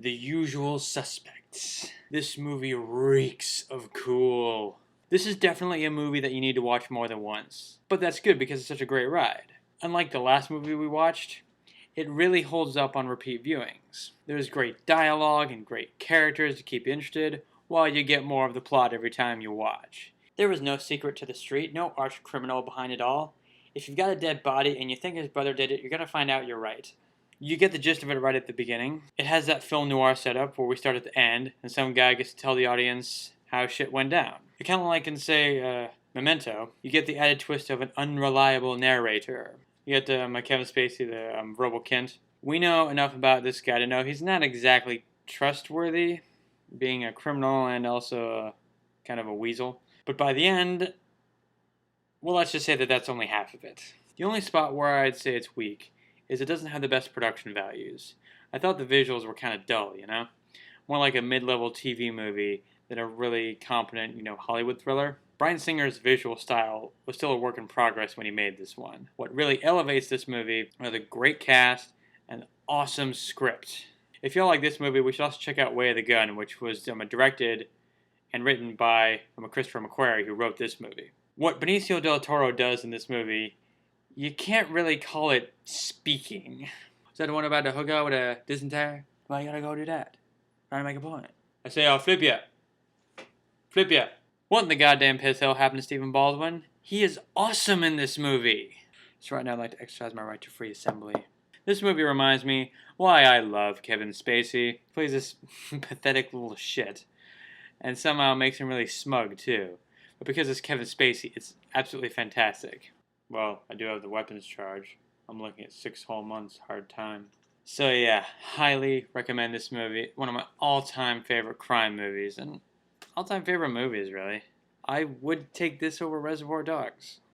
The Usual Suspects. This movie reeks of cool. This is definitely a movie that you need to watch more than once. But that's good because it's such a great ride. Unlike the last movie we watched, it really holds up on repeat viewings. There's great dialogue and great characters to keep you interested, while you get more of the plot every time you watch. There was no secret to the street, no arch criminal behind it all. If you've got a dead body and you think his brother did it, you're gonna find out you're right. You get the gist of it right at the beginning. It has that film noir setup where we start at the end, and some guy gets to tell the audience how shit went down. It kind of like in, say, Memento. You get the added twist of an unreliable narrator. You get my Kevin Spacey, the Robo Kent. We know enough about this guy to know he's not exactly trustworthy, being a criminal and also kind of a weasel. But by the end, well, let's just say that that's only half of it. The only spot where I'd say it's weak is it doesn't have the best production values. I thought the visuals were kind of dull, you know? More like a mid-level TV movie than a really competent, Hollywood thriller. Bryan Singer's visual style was still a work in progress when he made this one. What really elevates this movie are the great cast and awesome script. If y'all like this movie, we should also check out Way of the Gun, which was directed and written by Christopher McQuarrie, who wrote this movie. What Benicio del Toro does in this movie, you can't really call it speaking. Is that the one about the hooker with a dysentery? Why you gotta go do that? Trying to make a point. I say, I'll flip ya. Flip ya. What in the goddamn piss hell happened to Stephen Baldwin? He is awesome in this movie. So right now I'd like to exercise my right to free assembly. This movie reminds me why I love Kevin Spacey. He plays this pathetic little shit. And somehow makes him really smug too. But because it's Kevin Spacey, it's absolutely fantastic. Well, I do have the weapons charge. I'm looking at 6 whole months, hard time. So yeah, highly recommend this movie. One of my all-time favorite crime movies, and all-time favorite movies, really. I would take this over Reservoir Dogs.